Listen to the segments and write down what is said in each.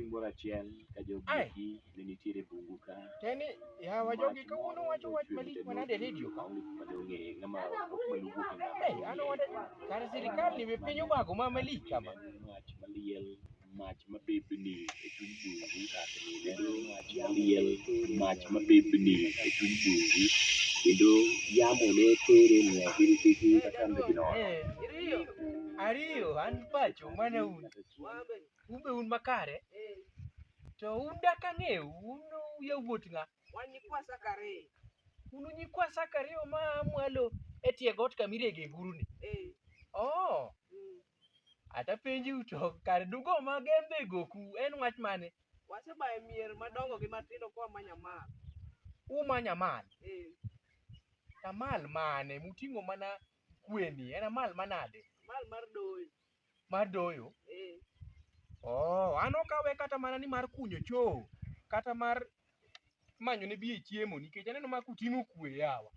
moro achiel ka jogi ne nitiere bungu ka. Teni yawa jogi kawuono wacho wach malich manade redio ka. Ng'ama ok maluwo Ano wada kar sirikal ni be piny obago ma malich kama. mach maliel mach mabebni e chuny bungu kendo mach maliel mach mabebni e chuny bungu kendo yamo ne tere mia kiri kaka mbegino. Ariyo an pacho mana umbe un makare to un daka ng'ew un yawuot ng'a unu nyikwa Sakario ma mwalo e tie got kamirege nguruni. Ata penji to kar dugo ma gembe goku en wach mane? Wasebaye mier madongo gi matindo kwa manyamal. Manyamal. Tamal mane muting'o mana kweni en amal manade? Mal mar doyo. Mar doyo? An okawe kata mana ni mar kunyo choo kata mar manyo ne biye chiemo nikech aneno ma kuting'o kwe yawa.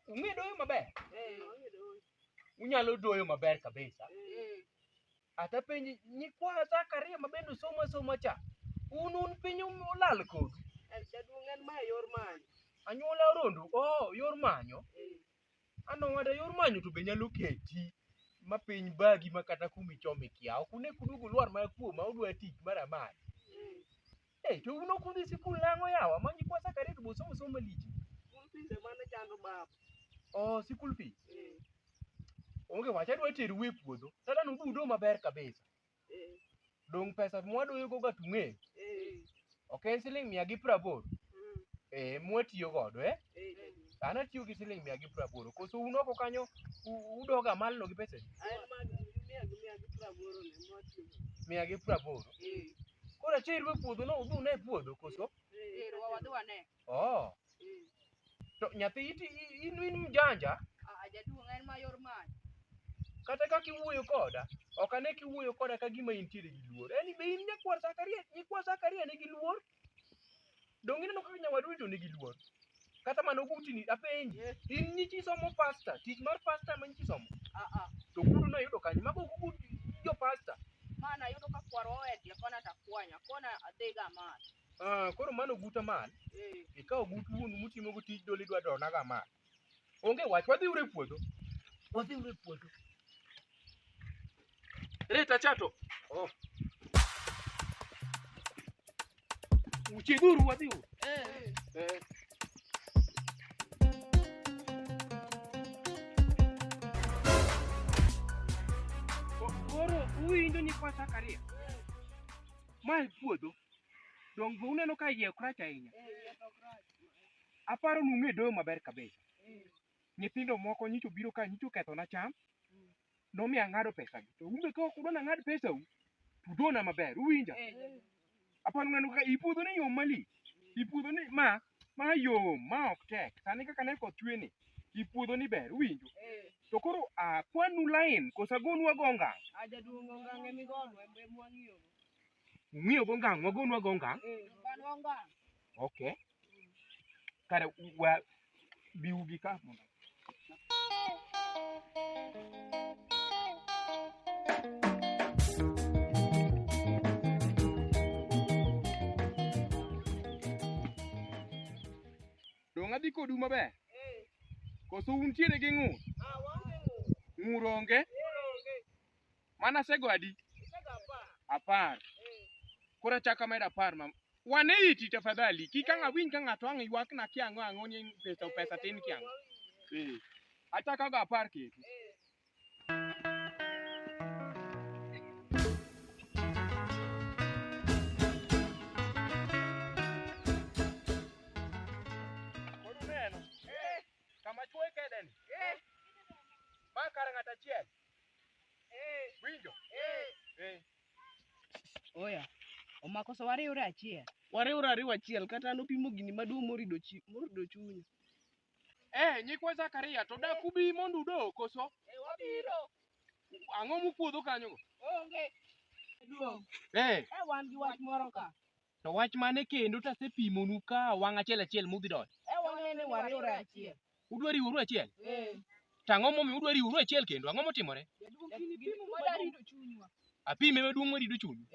Ung'e doyo maber? Unyalo doyo maber kabisa. Ata penji nyikwa Sakaria mabendo somo cha. Un piny olal kodu. Jaduong' en ma yor manyo. Anyuola rondo. Yor manyo. Ano wada yor manyo to be nyalo keti ma piny bagi makata kumichome kia. Ok une kudugo lwar ma kuo ma udwa tich mar amali. To uno kudhi sikul nang'o yawa ma nyikwa Sakaria to bo somo malich. Sikul fees mane chando baba. Sikul fees. Onge wacha dwa teru e puodho. Tada nudo maber kabisa. Dong pesa mwadoyo go ga tung'e. Ok en siling 180. Mwatiyo godo an atiyo gi siling 180. Koso un oko kanyo udoga malno gi pesa. En mag 180 ne mwatiyo. 180. Kora teru e puodho no udhu ne puodho koso? Wadwa ne. To nyathi in mjanja? Jaduong' en ma yor manyo. Kata kaka iwuoyo koda, ok ane kiwuoyo koda ka gima intiere gi luor. Be in nyikwa Sakaria nigi luor? Dong ineno kaka nyawadu to nigi luor. Kata mano gutini apenji. In nyichi somo pasta, tich mar pasta ma nyichi somo? To guru no yudo kanyo mago gugu jo pasta. Mana yudo ka kwaro owetie kona takwanya, kona adhiga mal. Koro mano guta mal. Ikaw gutu unu mutimo go tich doli dwa dona ga mal. Onge wach wadhi ure puodho. Reta chato. Uchidhuru wadhi ure. Koro uindo nyikwa Sakaria. Mae puodho. Dong bo uneno ka yie okrach ahinya. Aparo nung'e doyo maber kabisa. Nyithindo moko nyicho biro ka nyicho ketho na cham. Nomiya ng'ado pesa gi. To umbe ka ok udwa na ng'ad pesa u, tudona maber. Uwinja? Aparo nung'eno ka ipuodho ni yom malich. Ipuodho ni ma yom ma ok tek. Sani kaka ne koth chwe ni. Ipuodho ni ber. Uwinjo? To koro kwanu lain kosa gonu agonga. Jaduong' ongang' emigono mwang'iyo. Ng'iyo go ngang' wagonu agonga. Wan ongang'. Okay. Kare biu gi ka mondo. Dong adhi kodu maber. Koso untiere gi ng'ur? Ng'ur onge? Mana sego adi? 10. Kora chaka med 10 ma. Wane iti tafadhali. Kika ng'awin ka ng'ato ang' ywak na kiang'o ang'o ni pesa tin kiang'o. Achaka go 10 ketu. Kodu neno? Kama chwe kedeni? Ma kar ng'ata chiel? Winjo? Oya. Omako so wariure achiel. Wariure ariwa achiel kata nopimo gini maduong' morido chunya. Nyikwa Sakaria to dak ubi mondo udo koso? Wabiro. Ang'o mupuodho kanyo go? Onge. Duong'. Wan gi wach moro ka. To wach mane kendo tasepimo nu ka wang' achiel mudhi dot. Wang'e ni wariure achiel. Udwa riworu achiel? Tang'o momi udwa riworu achiel kendo? Ang'o motimore? Wadarido chunywa. Apime maduong' marido chunyi.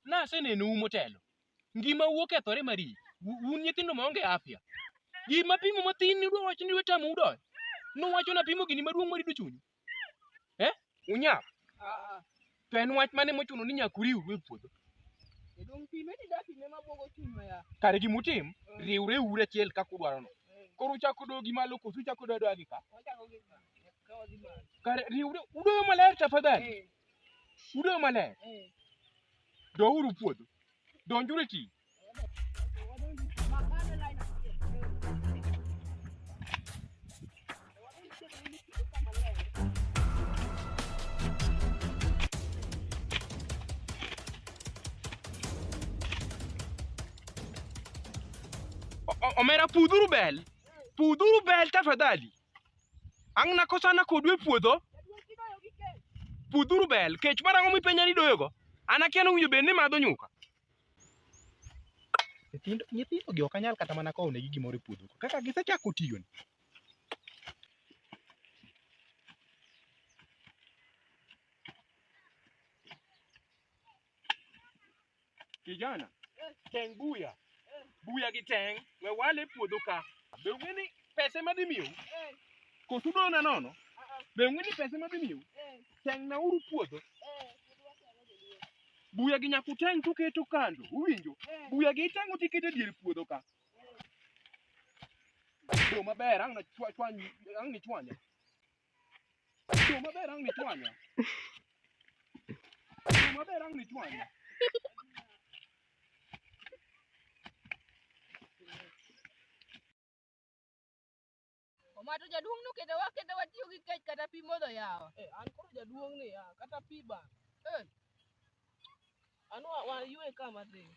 Naseneno motelo. Ngima wuok kethore mari. Un nyithindo maonge afya. Gima pimo mathin ni wacho ni wetamo udo. Nowacho na pimo gini maduong' marido chunyi. Unyap. To en wach mane mochuno ni nyakuriu e puodho. Dong pime ni da pime mabuogo chunywa ya. Kare gimutim, riwre ure achiel kaka udwarono. Koro uchako dogi malo koso uchako dogi ka. Kare riwre udoyo maler tafadhali. Udoyo maler. Douru puodho. Donjuru e tich. Omera pudhuru bel. Pudhuru bel tafadhali. Ang' nakosana kodu e puodho. Pudhuru bel. Kech marang'o mipenya ni doyogo. An akia ni owinjo bed ni madho nyuka. Nyithindo gi ok anyal kata mana kowo negi gimoro e puodho. Kaka gisechako tiyo ni. Kijana, teng buya. Buya gi teng, we wale puodho ka. Be ung'eni pesa madhi miyo? Koso udona nono? Be ung'eni pesa madhi miyo? Teng na uru puodho. Buya gi nyaku teng tuketo kando, uwinjo? Buya gi teng tiketo dier puodho ka. Do maber, ang' ni chwanya. Do maber, ang' ni chwanya. Do maber, ang' ni chwanya. Omato jaduong' no kendo watiyo gi kech kata pi modho yawa. An koro jaduong' ni ya kata pi ba. An wa yue kama tin.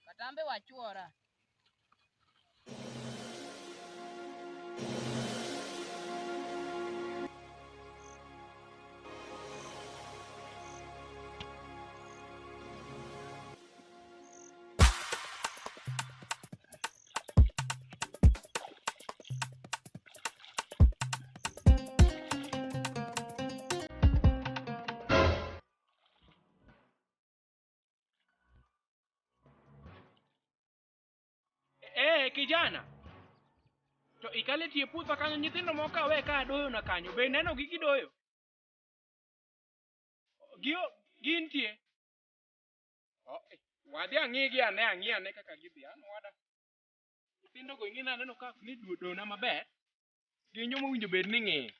Katambe wachuora. Kijana. To ikale tie puodho kanyo nyithindo moko awe ka doyo na kanyo. Be neno gi gidoyo? Gintie. Wadhi ang'igi ang'i kaka gidhi. An wada. Nyithindo go ing'ina neno ka ni do na maber. Ginyo mowinjo bed ni ng'e.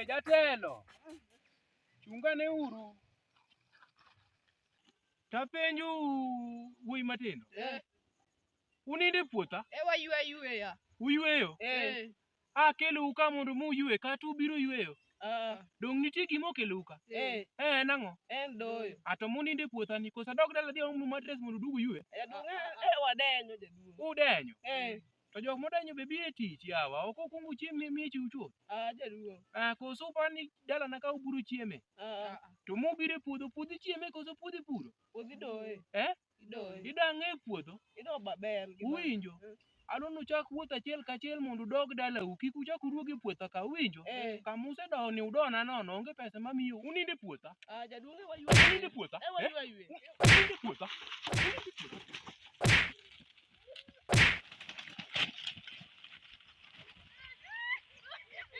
Jatelo. Chungane uru. Tapenju wuoyi matindo. Uninde e puotha? Wayue ya. Uyueyo? Akelo uka mondo muyue kata ubiro yueyo. Dong nitie gima okelo uka? Nang'o? En doyo. Ato muninde e puotha ni kosa dog dala dhi omu matres mondo udugu yue? Wadenyo jaduong'. Udenyo? To jok modenyo be bie tich yawa. Ok okungu chiemo michi uchuo? Jaduong'. Koso upani dala na ka uburo chieme? To mubiro e puodho pudhi chieme koso pudhi puro? Pudhi doye. Idoye. Idang'e e puodho? Ido maber. Uwinjo? Adwani uchak wuoth achiel kachiel mondo udog dalau. Kik uchak uduog e puotha ka, uwinjo? Kama usedowo ni udona nono, onge pesa mamiyo. Uninde e puotha? Jaduong' wayue. Uninde e puotha? Wayue. Uninde e puotha? Uninde e puotha?